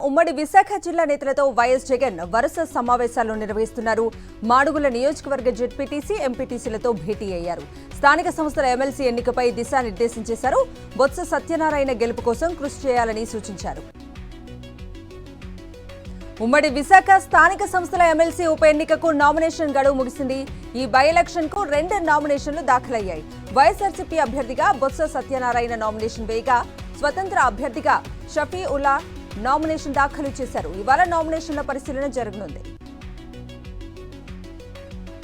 ఉమ్మడి విశాఖ జిల్లా నేతలతో వైఎస్ జగన్ వరుస సమావేశాలు నిర్వహిస్తున్నారు. మాడుగుల నియోజకవర్గ జెడ్పీటీసీ, ఎంపీటీసీలతో భేటీ అయ్యారు. స్థానిక సంస్థల ఎమ్మెల్సీ ఎన్నికపై దిశానిర్దేశం చేశారు. బొత్స సత్యనారాయణ గెలుపు కోసం కృషి చేయాలని సూచించారు. ఉమ్మడి విశాఖ స్థానిక సంస్థల ఎమ్మెల్సీ ఉప ఎన్నికకు నామినేషన్ గడువు ముగిసింది. ఈ బై ఎలక్షన్ కు 2 నామినేషన్లు దాఖలయ్యాయి. వైఎస్ఆర్సీపీ అభ్యర్థిగా బొత్స సత్యనారాయణ నామినేషన్ వేయగా, స్వతంత్ర అభ్యర్థిగా షఫీ ఉల్లా నామినేషన్ దాఖలు చేశారు. ఇవాళ నామినేషన్ల పరిశీలన జరగనుంది.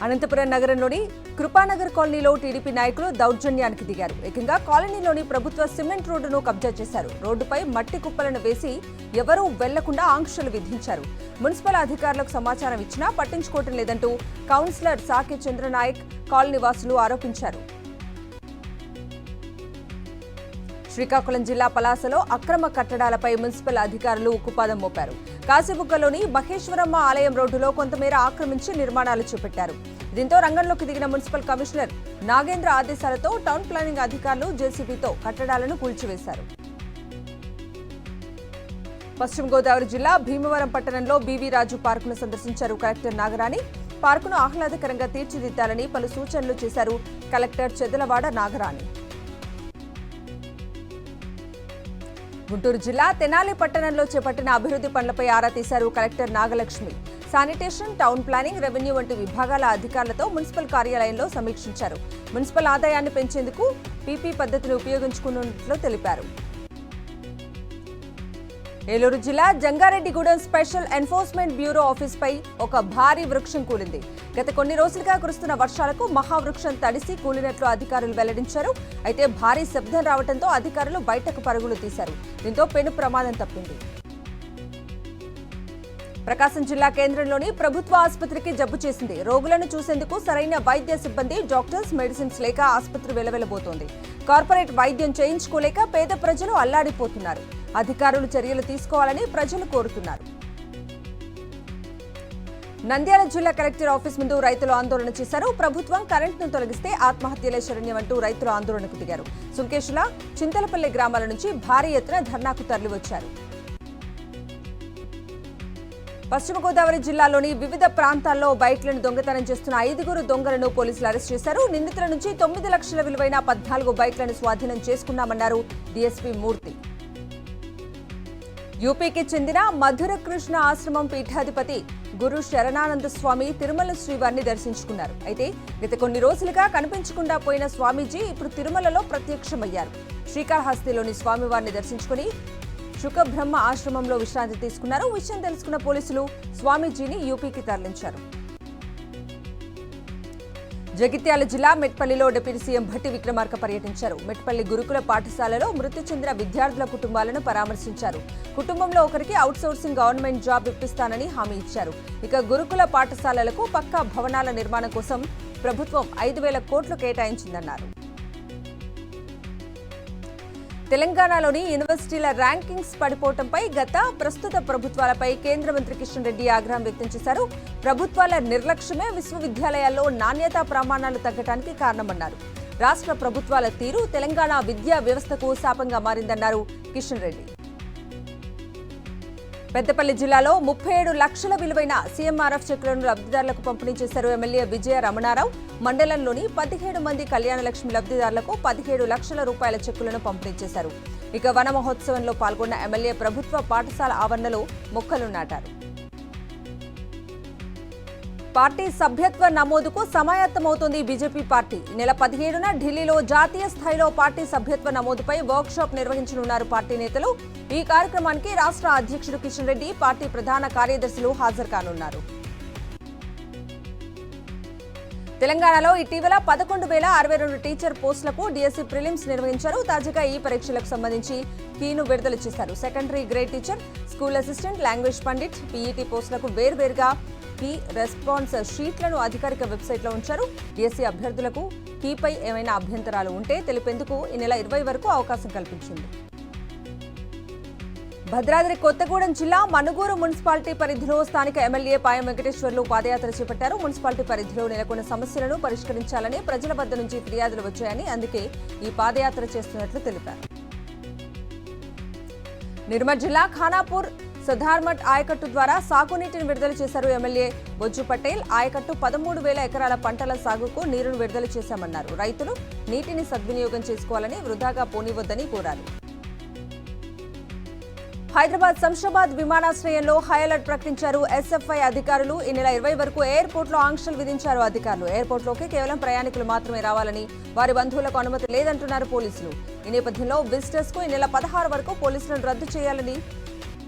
అనంతపురం నగరంలోని కృపానగర్ కాలనీలో టీడీపీ నాయకులు దౌర్జన్యానికి దిగారు. ఏకంగా కాలనీలోని ప్రభుత్వ సిమెంట్ రోడ్డును కబ్జా చేశారు. రోడ్డుపై మట్టి కుప్పలను వేసి ఎవరూ వెళ్లకుండా ఆంక్షలు విధించారు. మున్సిపల్ అధికారులకు సమాచారం ఇచ్చినా పట్టించుకోవటం లేదంటూ కౌన్సిలర్ సాకే చంద్రనాయక్ కాలనీ వాసులు ఆరోపించారు. శ్రీకాకుళం జిల్లా పలాసలో అక్రమ కట్టడాలపై మున్సిపల్ అధికారులు ఉక్కుపాదం మోపారు. కాశీబుగ్గలోని మహేశ్వరమ్మ ఆలయం రోడ్డులో కొంతమేర ఆక్రమించి నిర్మాణాలు చేపట్టారు. దీంతో రంగంలోకి దిగిన మున్సిపల్ కమిషనర్ నాగేంద్ర ఆదేశాలతో టౌన్ ప్లానింగ్ అధికారులు జేసీబీతో కట్టడాలను కూల్చివేశారు. పశ్చిమ గోదావరి జిల్లా భీమవరం పట్టణంలో బీవీ రాజు పార్కును సందర్శించారు కలెక్టర్ నాగరాణి. పార్కును ఆహ్లాదకరంగా తీర్చిదిద్దాలని పలు సూచనలు చేశారు కలెక్టర్ చెదలవాడ నాగరాణి. గుంటూరు జిల్లా తెనాలి పట్టణంలో చేపట్టిన అభివృద్ధి పనులపై ఆరా తీశారు collector Nagalakshmi. Sanitation, town planning, revenue వంటి విభాగాల అధికారులతో మున్సిపల్ కార్యాలయంలో సమీక్షించారు. మున్సిపల్ ఆదాయాన్ని పెంచేందుకు పీపీ పద్ధతిని ఉపయోగించుకున్నట్లు తెలిపారు. ఏలూరు జిల్లా జంగారెడ్డిగూడెం స్పెషల్ ఎన్ఫోర్స్మెంట్ బ్యూరో ఆఫీస్పై ఒక భారీ వృక్షం కూలింది. గత కొన్ని రోజులుగా కురుస్తున్న వర్షాలకు మహావృక్షం తడిసి కూలినట్లు అధికారులు వెల్లడించారు. అయితే భారీ శబ్దం రావడంతో అధికారులు బయటకు పరుగులు తీశారు. దీంతో పెను ప్రమాదం తప్పింది. ప్రకాశం జిల్లా కేంద్రంలోని ప్రభుత్వ ఆసుపత్రికి జబ్బు చేసింది. రోగులను చూసేందుకు సరైన వైద్య సిబ్బంది, డాక్టర్స్, మెడిసిన్స్ లేక ఆసుపత్రి వెలవెలబోతోంది. కార్పొరేట్ వైద్యం చేయించుకోలేక పేద ప్రజలు అల్లాడిపోతున్నారు. అధికారులు చర్యలు తీసుకోవాలని ప్రజలు కోరుతున్నారు. నంద్యాల జిల్లా కలెక్టర్ ఆఫీస్ ముందు రైతులు ఆందోళన చేశారు. ప్రభుత్వం కరెంటును తొలగిస్తే ఆత్మహత్యలే శరణ్యమంటూ రైతులు ఆందోళనకు దిగారు. సుంకేశుల, చింతలపల్లి గ్రామాల నుంచి భారీ ఎత్తున ధర్నాకు తరలివచ్చారు. పశ్చిమ గోదావరి జిల్లాలోని వివిధ ప్రాంతాల్లో బైక్లను దొంగతనం చేస్తున్న 5 దొంగలను పోలీసులు అరెస్ట్ చేశారు. నిందితుల నుంచి 9 లక్షల విలువైన 14 బైక్లను స్వాధీనం చేసుకున్నామన్నారు డీఎస్పీ మూర్తి. యూపీకి చెందిన మధుర కృష్ణ ఆశ్రమం పీఠాధిపతి గురు శరణానంద స్వామి తిరుమల శ్రీవారిని దర్శించుకున్నారు. అయితే గత కొన్ని రోజులుగా కనిపించకుండా పోయిన స్వామీజీ ఇప్పుడు తిరుమలలో ప్రత్యక్షమయ్యారు. శ్రీకాళహస్తిలోని స్వామివారిని దర్శించుకుని శుకబ్రహ్మ ఆశ్రమంలో విశ్రాంతి తీసుకున్నారు. విషయం తెలుసుకున్న పోలీసులు స్వామీజీని యూపీకి తరలించారు. జగిత్యాల జిల్లా మెట్పల్లిలో డిప్యూటీ సీఎం భట్టి విక్రమార్క పర్యటించారు. మెట్పల్లి గురుకుల పాఠశాలలో మృతి చెందిన విద్యార్థుల కుటుంబాలను పరామర్శించారు. కుటుంబంలో ఒకరికి అవుట్సోర్సింగ్ గవర్నమెంట్ జాబ్ ఇప్పిస్తానని హామీ ఇచ్చారు. ఇక గురుకుల పాఠశాలలకు పక్కా భవనాల నిర్మాణం కోసం ప్రభుత్వం 5,000 కోట్లు కేటాయించిందన్నారు. తెలంగాణలోని యూనివర్సిటీల ర్యాంకింగ్స్ పడిపోవడంపై ప్రస్తుత ప్రభుత్వాలపై కేంద్ర మంత్రి కిషన్ రెడ్డి ఆగ్రహం వ్యక్తం చేశారు. ప్రభుత్వాల నిర్లక్ష్యమే విశ్వవిద్యాలయాల్లో నాణ్యతా ప్రమాణాలు తగ్గడానికి కారణమన్నారు. రాష్ట్ర ప్రభుత్వాల తీరు తెలంగాణ విద్యా వ్యవస్థకు శాపంగా మారిందన్నారు కిషన్ రెడ్డి. పెద్దపల్లి జిల్లాలో 37 లక్షల విలువైన సీఎంఆర్ఎఫ్ చెక్కులను లబ్ధిదారులకు పంపిణీ చేశారు ఎమ్మెల్యే విజయ రమణారావు. మండలంలోని 17 మంది కళ్యాణలక్ష్మి లబ్ధిదారులకు 17 లక్షల రూపాయల చెక్కులను పంపిణీ చేశారు. ఇక వన మహోత్సవంలో పాల్గొన్న ఎమ్మెల్యే ప్రభుత్వ పాఠశాల ఆవరణలో మొక్కలు నాటారు. పార్టీ సభ్యత్వ నమోదుకు సమాయత్తమవుతోంది బీజేపీ పార్టీ. ఈ నెల 17న ఢిల్లీలో జాతీయ స్థాయిలో పార్టీ సభ్యత్వ నమోదుపై వర్క్షాప్ నిర్వహించనున్నారు పార్టీ నేతలు. ఈ కార్యక్రమానికి రాష్ట్ర అధ్యక్షుడు కిషన్ రెడ్డి, పార్టీ ప్రధాన కార్యదర్శులు హాజరు కానున్నారు. తెలంగాణలో ఇటీవల 11,062 టీచర్ పోస్టులకు డీఎస్సీ ప్రిలిమ్స్ నిర్వహించారు. తాజాగా ఈ పరీక్షలకు సంబంధించి కీను విడుదల చేశారు. Secondary grade teacher, school assistant, language Pandit, PET పోస్టులకు వేర్వేరుగా కీ రెస్పాన్స్ షీట్లను అధికారిక వెబ్సైట్లో ఉంచారు. డీఎస్సీ అభ్యర్థులకు కీపై ఏమైనా అభ్యంతరాలు ఉంటే తెలిపేందుకు ఈ నెల 20 వరకు అవకాశం కల్పించింది. భద్రాద్రి కొత్తగూడెం జిల్లా మనుగూరు మున్సిపాలిటీ పరిధిలో స్థానిక ఎమ్మెల్యే పాయం వెంకటేశ్వర్లు పాదయాత్ర చేపట్టారు. మున్సిపాలిటీ పరిధిలో నెలకొన్న సమస్యలను పరిష్కరించాలని ప్రజల వద్ద నుంచి ఫిర్యాదులు వచ్చాయని, అందుకే ఈ పాదయాత్ర చేస్తున్నట్లు తెలిపారు. నిర్మల్ జిల్లా ఖానాపూర్ సదార్మఠ్ ఆయకట్టు ద్వారా సాగునీటిని విడుదల చేశారు ఎమ్మెల్యే బొజ్జు పటేల్. ఆయకట్టు 13,000 ఎకరాల పంటల సాగుకు నీరును విడుదల చేశామన్నారు. రైతులు నీటిని సద్వినియోగం చేసుకోవాలని, వృధాగా పోనివద్దని కోరారు. హైదరాబాద్ శంషాబాద్ విమానాశ్రయంలో హై అలర్ట్ ప్రకటించారు ఎస్ఎఫ్ఐ అధికారులు. ఈ నెల 20 వరకు ఎయిర్పోర్ట్లో ఆంక్షలు విధించారు అధికారులు. ఎయిర్పోర్ట్లోకి కేవలం ప్రయాణికులు మాత్రమే రావాలని, వారి బంధువులకు అనుమతి లేదంటున్నారు పోలీసులు. ఈ నేపథ్యంలో విజిటర్స్ కు ఈ నెల 16 వరకు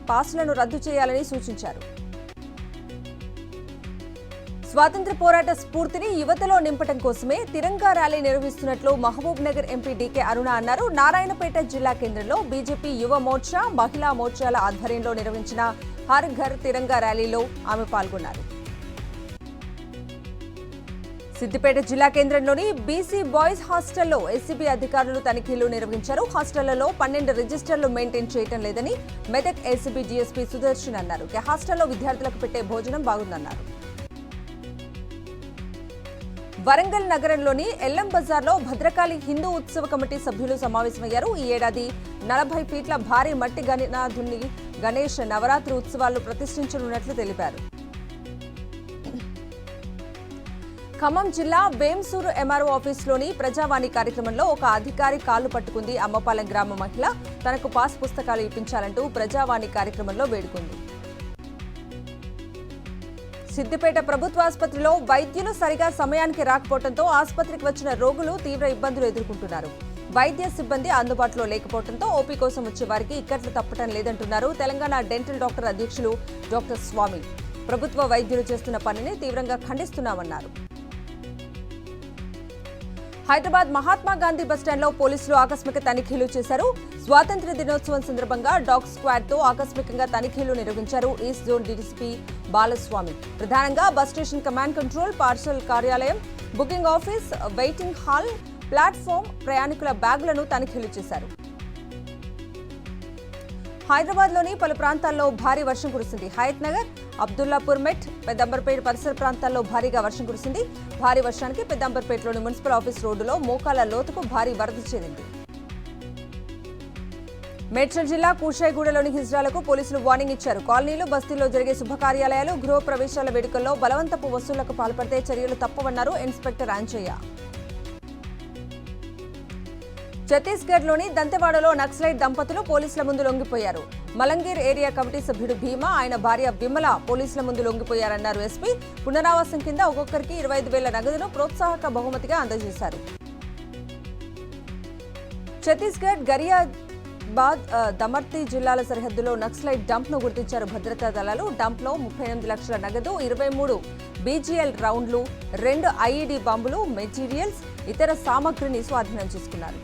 పాస్లను రద్దు చేయాలని సూచించారు. స్వాతంత్ర్య పోరాట స్ఫూర్తిని యువతలో నింపడం కోసమే తిరంగా ర్యాలీ నిర్వహిస్తున్నట్లు మహబూబ్ నగర్ ఎంపీ డీకే అరుణ అన్నారు. నారాయణపేట జిల్లా కేంద్రంలో బీజేపీ యువ మోర్చా, మహిళా మోర్చాల ఆధ్వర్యంలో నిర్వహించిన హర్ ఘర్ తిరంగా ర్యాలీలో ఆమె పాల్గొన్నారు. సిద్దిపేట జిల్లా కేంద్రంలోని బీసీ బాయ్స్ హాస్టల్లో ఏసీబీ అధికారులు తనిఖీలు నిర్వహించారు. హాస్టళ్లలో 12 రిజిస్టర్లు మెయింటైన్ చేయడం లేదని మెదక్ ఏసీబీ డీఎస్పీ సుదర్శన్ అన్నారు. హాస్టల్లో విద్యార్థులకు పెట్టే భోజనం బాగుందన్నారు. వరంగల్ నగరంలోని ఎల్లం బజార్లో భద్రకాళి హిందూ ఉత్సవ కమిటీ సభ్యులు సమావేశమయ్యారు. ఈ ఏడాది 40 ఫీట్ల భారీ మట్టి గణనాథుని గణేష్ నవరాత్రి ఉత్సవాలను ప్రతిష్ఠించనున్నట్లు తెలిపారు. ఖమ్మం జిల్లా వేంసూరు ఎంఆర్ఓ ఆఫీసులోని ప్రజావాణి కార్యక్రమంలో ఒక అధికారి కాళ్లు పట్టుకుంది. అమ్మపాలెం గ్రామ మహిళ తనకు పాస్ పుస్తకాలు ఇప్పించాలంటూ ప్రజావాణి కార్యక్రమంలో వేడుకుంది. సిద్దిపేట ప్రభుత్వ ఆసుపత్రిలో వైద్యులు సరిగా సమయానికి రాకపోవడంతో ఆసుపత్రికి వచ్చిన రోగులు తీవ్ర ఇబ్బందులు ఎదుర్కొంటున్నారు. వైద్య సిబ్బంది అందుబాటులో లేకపోవడంతో ఓపీ కోసం వచ్చే వారికి ఇక్కట్లు తప్పటం లేదంటున్నారు తెలంగాణ డెంటల్ డాక్టర్ అధ్యక్షులు డాక్టర్ స్వామి. ప్రభుత్వ వైద్యులు చేస్తున్న పనిని తీవ్రంగా ఖండిస్తున్నామన్నారు. హైదరాబాద్ మహాత్మా గాంధీ బస్టాండ్లో పోలీసులు ఆకస్మిక తనిఖీలు చేశారు. స్వాతంత్ర్య దినోత్సవం సందర్భంగా డాగ్ స్క్వాడ్ తో ఆకస్మికంగా తనిఖీలు నిర్వహించారు ఈస్ట్ జోన్ డీసీపీ బాలస్వామి. ప్రధానంగా bus station command control, parcel కార్యాలయం, booking office, waiting hall, platform, ప్రయాణికుల బ్యాగులను తనిఖీలు చేశారు. హైదరాబాద్లోని పలు ప్రాంతాల్లో భారీ వర్షం కురిసింది. హయత్ నగర్, అబ్దుల్లాపూర్ మెట్, పెద్దంబర్పేట పరిసర ప్రాంతాల్లో భారీగా వర్షం కురిసింది. భారీ వర్షానికి పెద్దంబర్పేటలోని మున్సిపల్ ఆఫీస్ రోడ్డులో మోకాల లోతుకు భారీ వరద చేరింది. మేడ్చల్ జిల్లా కూషాయిగూడలోని హిజ్రాలకు పోలీసులు వార్నింగ్ ఇచ్చారు. కాలనీలు, బస్తీల్లో జరిగే శుభకార్యాలయాలు, గృహ ప్రవేశాల వేడుకల్లో బలవంతపు వసూళ్లకు పాల్పడితే చర్యలు తప్పవన్నారు ఇన్స్పెక్టర్ ఆంజయ్య. ఛత్తీస్గఢ్లోని దంతెవాడలో నక్సలైట్ దంపతులు పోలీసుల ముందు లొంగిపోయారు. మలంగీర్ ఏరియా కమిటీ సభ్యుడు భీమా, ఆయన భార్య విమల పోలీసుల ముందు లొంగిపోయారన్నారు ఎస్పీ. పునరావాసం కింద ఒక్కొక్కరికి 25,000 నగదును ప్రోత్సాహక బహుమతిగా అందజేశారు. ఛత్తీస్గఢ్ గరియాబాద్, దమర్తి జిల్లాల సరిహద్దులో నక్సలైట్ డంప్ ను గుర్తించారు భద్రతా దళాలు. డంప్ లో 38 లక్షల నగదు, 23 బీజీఎల్ రౌండ్లు, 2 ఐఈడీ బాంబులు, మెటీరియల్స్, ఇతర సామగ్రిని స్వాధీనం చేసుకున్నారు.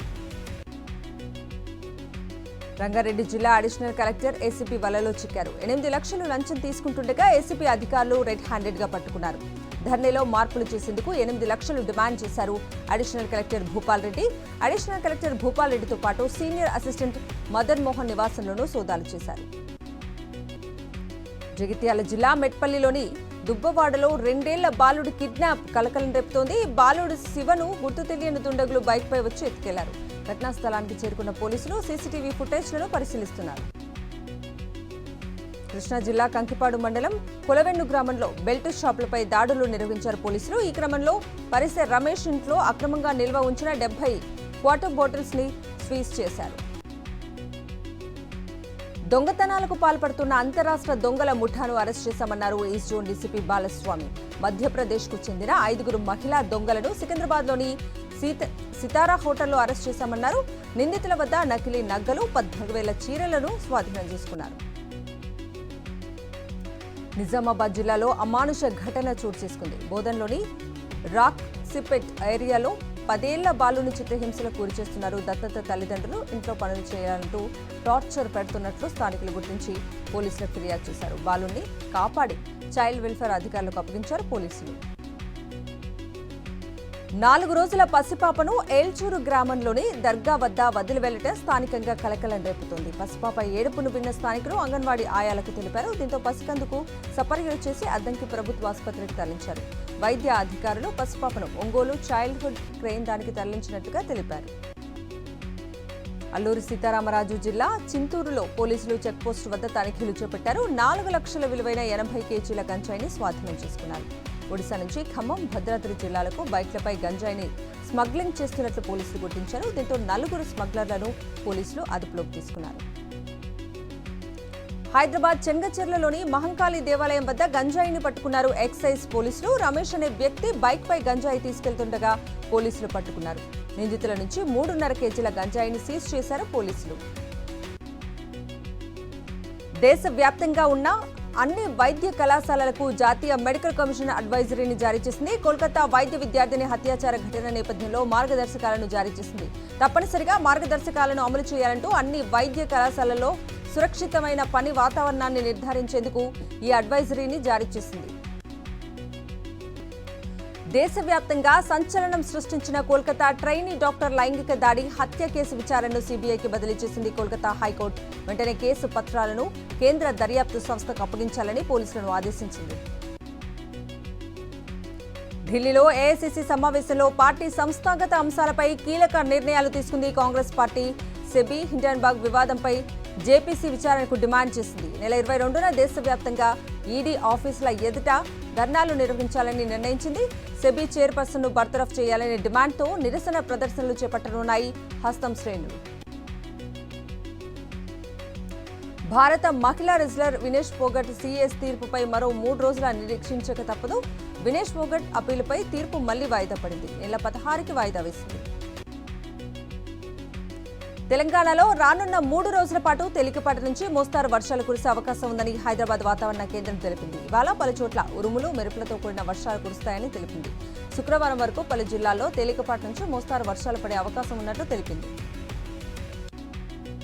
రంగారెడ్డి జిల్లా అడిషనల్ కలెక్టర్ ఏసీపీ వలలో చిక్కారు. 8 లక్షలు లంచం తీసుకుంటుండగా ఏసీపీ అధికారులు రెడ్ హ్యాండెడ్ గా పట్టుకున్నారు. ధర్నేలో మార్పులు చేసేందుకు 8 లక్షలు డిమాండ్ చేశారు additional collector Bhupal Reddy. Additional collector Bhupal రెడ్డితో పాటు సీనియర్ అసిస్టెంట్ మదన్ మోహన్ నివాసంలోనూ సోదాలు చేశారు. జగిత్యాల జిల్లా మెట్పల్లిలోని దుబ్బవాడలో 2 ఏళ్ల బాలుడి కిడ్నాప్ కలకలం రేపుతోంది. బాలుడు శివను గుర్తు తెలియని దుండగులు బైక్పై వచ్చి ఎత్తుకెళ్లారు. ఘటనా స్థలానికి చేరుకున్న పోలీసులు సీసీటీవీ ఫుటేజ్లను పరిశీలిస్తున్నారు. కృష్ణా జిల్లా కంకిపాడు మండలం కొలవెన్ను గ్రామంలో బెల్ట్ షాపులపై దాడులు నిర్వహించారు పోలీసులు. ఈ క్రమంలో పరిసర రమేష్ ఇంట్లో అక్రమంగా నిల్వ ఉంచిన 70 వాటర్ బాటిల్స్ ని సీజ్ చేశారు. దొంగతనాలకు పాల్పడుతున్న అంతరాష్ట్ర దొంగల ముఠాను అరెస్ట్ చేశామన్నారు ఈస్ట్ జోన్ డీసీపీ బాలస్వామి. మధ్యప్రదేశ్కు చెందిన 5 మహిళా దొంగలను సికింద్రాబాద్లోని సితారా హోటల్లో అరెస్ట్ చేశామన్నారు. నిందితుల వద్ద నకిలీ నగ్గలు, 14,000 చీరలను స్వాధీనం చేసుకున్నారు. నిజామాబాద్ జిల్లాలో అమానుష ఘటన చోటు చేసుకుంది. బోధన్లోని రాక్ సిపెట్ ఏరియాలో 10 ఏళ్ల బాలుని చిత్రహింసలకు గురి చేస్తున్నారు. దత్తత తల్లిదండ్రులు ఇంట్లో పనులు చేయాలంటూ టార్చర్ పెడుతున్నట్లు స్థానికులు గుర్తించి పోలీసులకు ఫిర్యాదు చేశారు. బాలుని కాపాడి చైల్డ్ వెల్ఫేర్ అధికారులకు అప్పగించారు పోలీసులు. 4 రోజుల పసిపాపను ఏల్చూరు గ్రామంలోని దర్గా వద్ద వదిలి వెళ్లటం స్థానికంగా కలకలం రేపుతోంది. పసిపాప ఏడుపును విన్న స్థానికులు అంగన్వాడీ ఆయాలకు తెలిపారు. దీంతో పసికందుకు సపర్యలు చేసి అద్దంకి ప్రభుత్వ ఆసుపత్రికి తరలించారు. వైద్య అధికారులు పసిపాపను ఒంగోలు చైల్డ్హుడ్ కేంద్రానికి తరలించినట్టుగా తెలిపారు. అల్లూరి సీతారామరాజు జిల్లా చింతూరులో పోలీసులు చెక్పోస్టు వద్ద తనిఖీలు చేపట్టారు. 4 లక్షల విలువైన 80 కేజీల గంజాయిని స్వాధీనం చేసుకున్నారు. ఒడిశా నుంచి ఖమ్మం, భద్రాద్రి జిల్లాలకు బైక్లపై గంజాయిని స్మగ్లింగ్ చేస్తున్నట్లు పోలీసులు గుర్తించారు. దీంతో 4 స్మగ్లర్లను పోలీసులు అదుపులోకి తీసుకున్నారు. హైదరాబాద్ చెంగచెర్లలోని మహంకాళి దేవాలయం వద్ద గంజాయిని పట్టుకున్నారు ఎక్సైజ్ పోలీసులు. రమేష్ అనే వ్యక్తి బైక్పై గంజాయి తీసుకెళ్తుండగా పోలీసులు పట్టుకున్నారు. నిందితుల నుంచి 3.5 కేజీల గంజాయిని సీజ్ చేశారు పోలీసులు. దేశవ్యాప్తంగా ఉన్న అన్ని వైద్య కళాశాలలకు జాతీయ మెడికల్ కమిషన్ అడ్వైజరీని జారీ చేసింది. కోల్కతా వైద్య విద్యార్థిని హత్యాచార ఘటన నేపథ్యంలో మార్గదర్శకాలను జారీ చేసింది. తప్పనిసరిగా మార్గదర్శకాలను అమలు చేయాలంటూ అన్ని వైద్య కళాశాలల్లో సురక్షితమైన పని వాతావరణాన్ని నిర్ధారించేందుకు ఈ అడ్వైజరీని జారీ చేసింది. దేశవ్యాప్తంగా సంచలనం సృష్టించిన కోల్కతా ట్రైనీ డాక్టర్ లైంగిక దాడి హత్య కేసు విచారణను సీబీఐకి బదిలీ చేసింది కోల్కతా హైకోర్టు. వెంటనే కేసు పత్రాలను కేంద్ర దర్యాప్తు సంస్థకు అప్పగించాలని పోలీసులను ఆదేశించింది. ఢిల్లీలో ఏఐసీసీ సమావేశంలో పార్టీ సంస్థాగత అంశాలపై కీలక నిర్ణయాలు తీసుకుంది కాంగ్రెస్ పార్టీ. సెబీ హిండెన్బర్గ్ వివాదంపై జేపీసీ విచారణకు డిమాండ్ చేసింది. నెల 22న దేశవ్యాప్తంగా ఈడీ ఆఫీసుల ఎదుట ధర్నాలు నిర్వహించాలని నిర్ణయించింది. సెబీ చైర్పర్సన్ను బర్తరఫ్ చేయాలనే డిమాండ్తో నిరసన ప్రదర్శనలు చేపట్టనున్నాయి హస్తం శ్రేణులు. భారత మహిళా రెజ్లర్ వినేష్ ఫోగట్ సీఎస్ తీర్పుపై మరో 3 రోజుల నిరీక్షించక తప్పదు. వినేష్ ఫోగట్ అప్పీలుపై తీర్పు మళ్లీ వాయిదా పడింది. నెల 16కి వాయిదా వేసింది. తెలంగాణలో రానున్న 3 రోజుల పాటు తేలికపాటి నుంచి మోస్తారు వర్షాలు కురిసే అవకాశం ఉందని హైదరాబాద్ వాతావరణ కేంద్రం తెలిపింది. ఇవాళ పలు చోట్ల ఉరుములు, మెరుపులతో కూడిన వర్షాలు కురుస్తాయని తెలిపింది. శుక్రవారం వరకు పలు జిల్లాల్లో తేలికపాటి నుంచి మోస్తారు వర్షాలు పడే అవకాశం ఉన్నట్లు తెలిపింది.